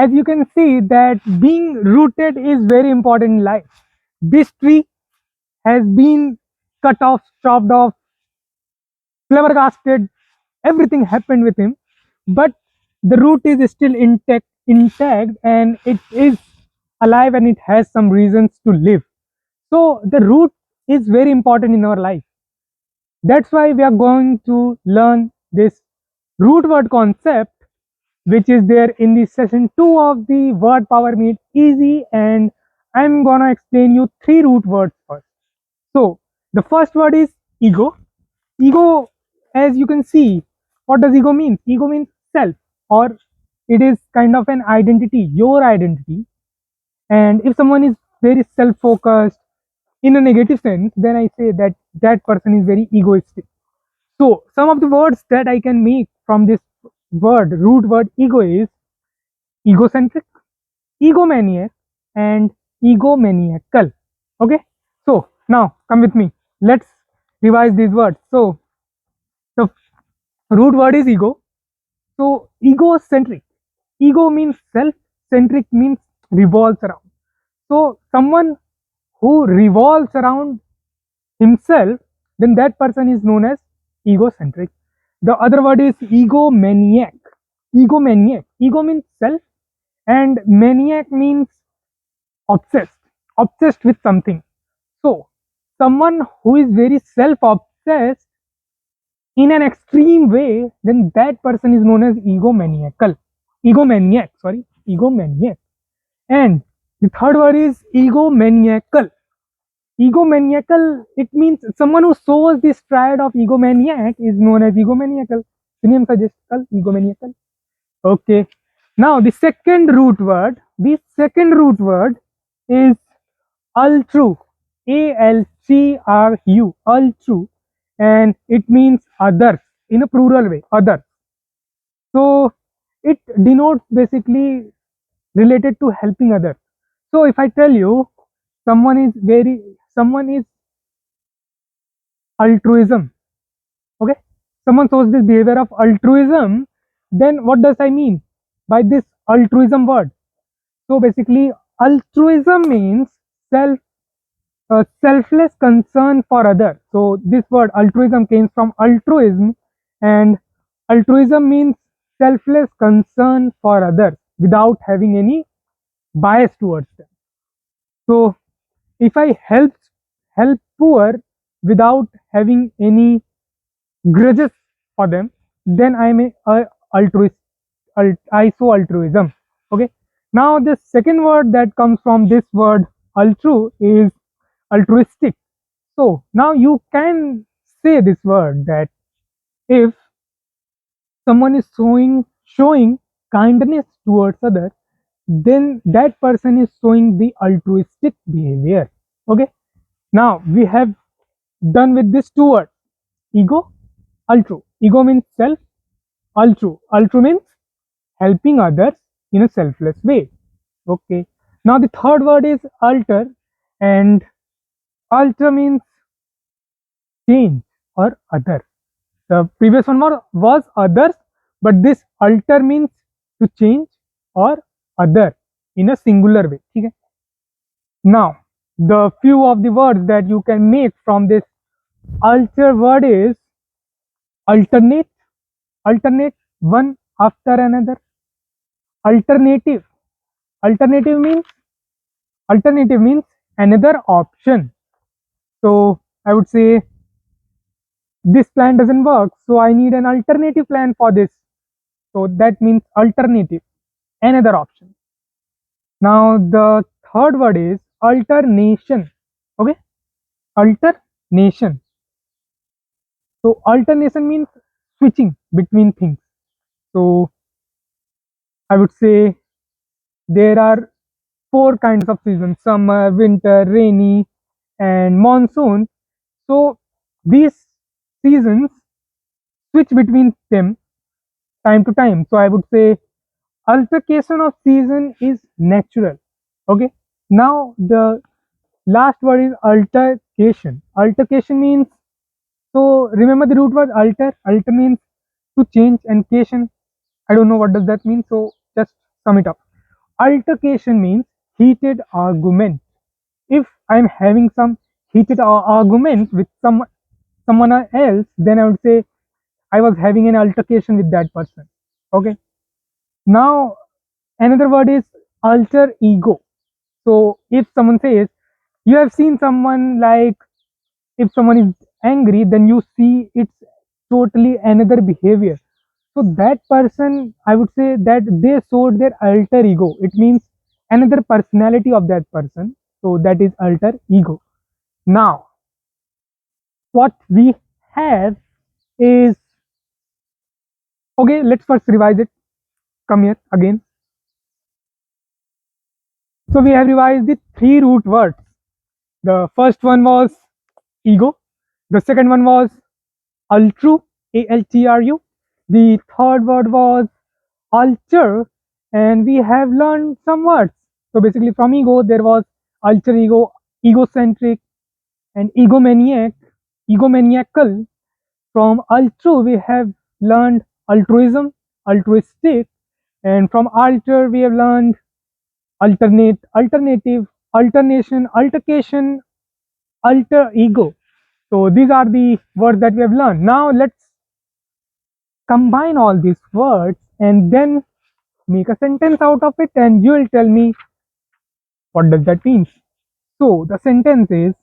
As you can see that being rooted is very important in life. This tree has been cut off, chopped off, flabbergasted, everything happened with him, but the root is still intact, and it is alive, and it has some reasons to live. So the root is very important in our life. That's why we are going to learn this root word concept, which is there in the session 2 of the word power meet easy, and I'm gonna explain you three root words first. So the first word is ego. Ego, as you can see, what does ego mean? Ego means self, or it is kind of an identity, your identity. And if someone is very self focused in a negative sense, then I say that that person is very egoistic. So some of the words that I can make from this word, root word ego, is egocentric, egomaniac, and egomaniacal. Okay, so now come with me. Let's revise these words. So the root word is ego. So egocentric. Ego means self, centric means revolves around. So someone who revolves around himself, then that person is known as egocentric. The other word is egomaniac. Egomaniac. Ego means self, and maniac means obsessed. Obsessed with something. So someone who is very self obsessed in an extreme way, then that person is known as egomaniacal. Egomaniac, sorry, egomaniac. And the third word is egomaniacal. Egomaniacal, it means someone who shows this triad of egomaniac is known as egomaniacal. The name suggests egomaniacal. Okay. Now the second root word is altru. Altru. Altru. And it means others in a plural way. Others. So it denotes basically related to helping others. So if I tell you someone is altruism, okay, someone shows this behavior of altruism, then what does I mean by this altruism word? So basically altruism means selfless concern for others. So this word altruism came from altruism, and altruism means selfless concern for others without having any bias towards them. So if I help poor without having any grudges for them, then I'm a altruist. I show altruism. Okay. Now the second word that comes from this word altru is altruistic. So now you can say this word that if someone is showing kindness towards others, then that person is showing the altruistic behavior. Okay. Now we have done with this two words, ego, altru. Ego means self, altru means helping others in a selfless way. Okay. Now the third word is alter, and alter means change or other. The previous one was others, but this alter means to change or other in a singular way. Okay? Now the few of the words that you can make from this alter word is alternate, alternate one after another. Alternative, alternative means another option. So I would say this plan doesn't work, so I need an alternative plan for this. So that means alternative, another option. Now the third word is alternation. Okay, alternation. So alternation means switching between things. So I would say there are four kinds of seasons: summer, winter, rainy, and monsoon. So these seasons switch between them time to time. So I would say altercation of season is natural. Okay. Now the last word is altercation. Altercation means, so remember the root word alter. Alter means to change, and cation, I don't know what does that mean. So just sum it up. Altercation means heated argument. If I'm having some heated argument with someone else, then I would say I was having an altercation with that person. Okay. Now another word is alter ego. So if someone says, you have seen someone, like if someone is angry, then you see it's totally another behavior. So that person, I would say that they showed their alter ego. It means another personality of that person. So that is alter ego. Now what we have is, okay, let's first revise it. Come here again. So we have revised the three root words. The first one was ego. The second one was altru, altru. The third word was alter, and we have learned some words. So basically, from ego there was alter ego, egocentric, and egomaniac, egomaniacal. From altru we have learned altruism, altruistic, and from alter we have learned alternate, alternative, alternation, altercation, alter ego. So these are the words that we have learned. Now let's combine all these words and then make a sentence out of it, and you will tell me what does that mean. So the sentence is,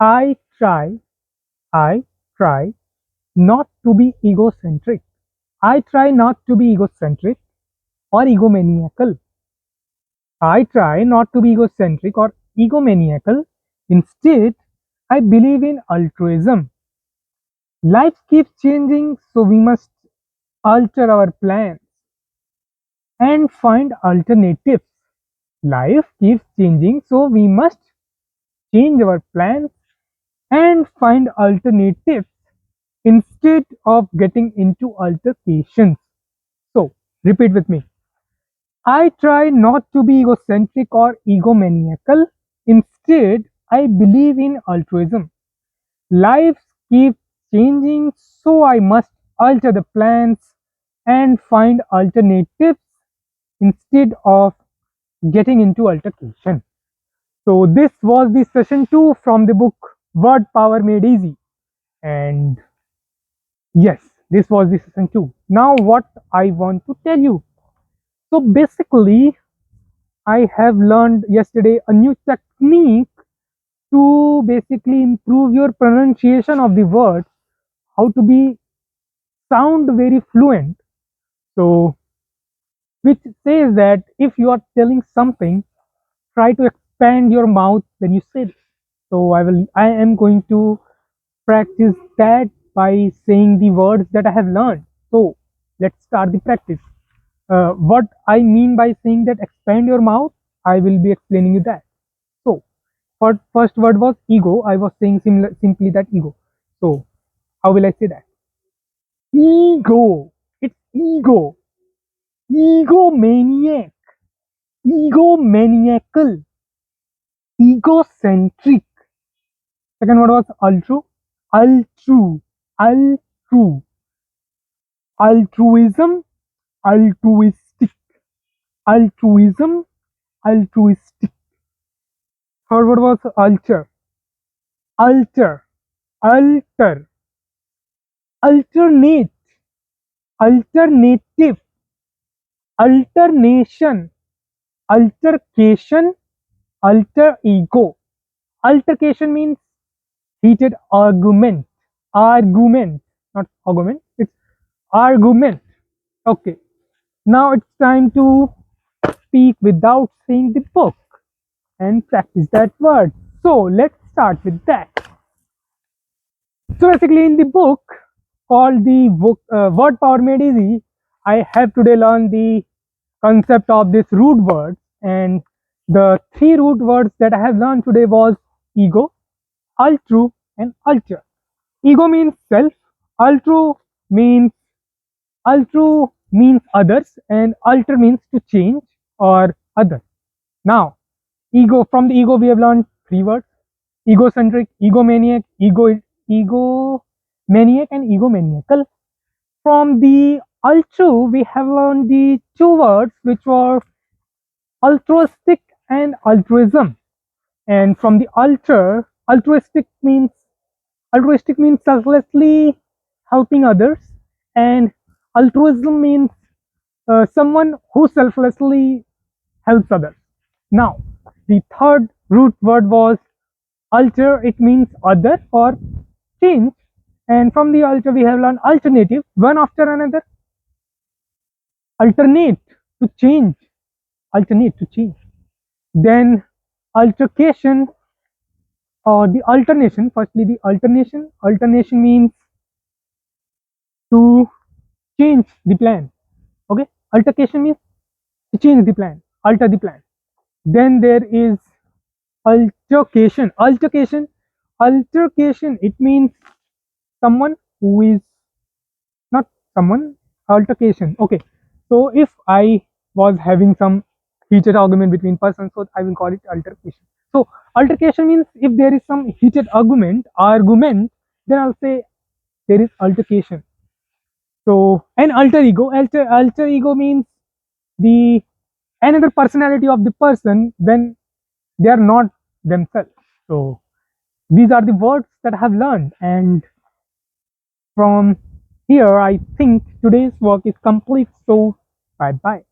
I try, I try not to be egocentric. I try not to be egocentric or egomaniacal. I try not to be egocentric or egomaniacal. Instead, I believe in altruism. Life keeps changing, so we must alter our plans and find alternatives. Life keeps changing, so we must change our plans and find alternatives instead of getting into altercations. So, repeat with me. I try not to be egocentric or egomaniacal. Instead, I believe in altruism. Life keeps changing, so I must alter the plans and find alternatives instead of getting into altercation. So, this was the session 2 from the book Word Power Made Easy. And yes, this was the session 2. Now, what I want to tell you. So, basically, I have learned yesterday a new technique to basically improve your pronunciation of the words, how to be sound very fluent. So, which says that if you are telling something, try to expand your mouth when you say it. So, I am going to practice that by saying the words that I have learned. So, let's start the practice. What I mean by saying that expand your mouth, I will be explaining you that. So, first word was ego. I was saying simply that ego. So, how will I say that? Ego. It's ego. Egomaniac. Egomaniacal. Egocentric. Second word was altru. Altru. Altru. Altruism. Altruistic. Altruism. Altruistic. Third word was alter. Alter. Alter. Alternate. Alternative. Alternation. Altercation. Alter ego. Altercation means heated argument. Argument, not argument. It's argument. Okay. Now it's time to speak without saying the book and practice that word. So let's start with that. So basically, in the book called the Word Power Made Easy, I have today learned the concept of this root word, and the three root words that I have learned today was ego, altru, and alter. Ego means self, altru means others, and alter means to change or other. Now, ego, from the ego we have learned three words: egocentric, egomaniac, egomaniac, and egomaniacal. From the altru we have learned the two words which were altruistic and altruism. And from the altruistic means selflessly helping others, and altruism means someone who selflessly helps others. Now, the third root word was alter. It means other or change. And from the alter, we have learned alternative, one after another. Alternate, to change. Alternate, to change. Then altercation or the alternation. Firstly, the alternation. Alternation means to change the plan. Okay, altercation means to change the plan, alter the plan. Then there is altercation. Altercation, it means someone who is not someone. Altercation, okay. So if I was having some heated argument between persons, so I will call it altercation. So altercation means if there is some heated argument, then I'll say there is altercation. So an alter ego means the another personality of the person when they are not themselves. So these are the words that I have learned, and from here I think today's work is complete. So bye bye.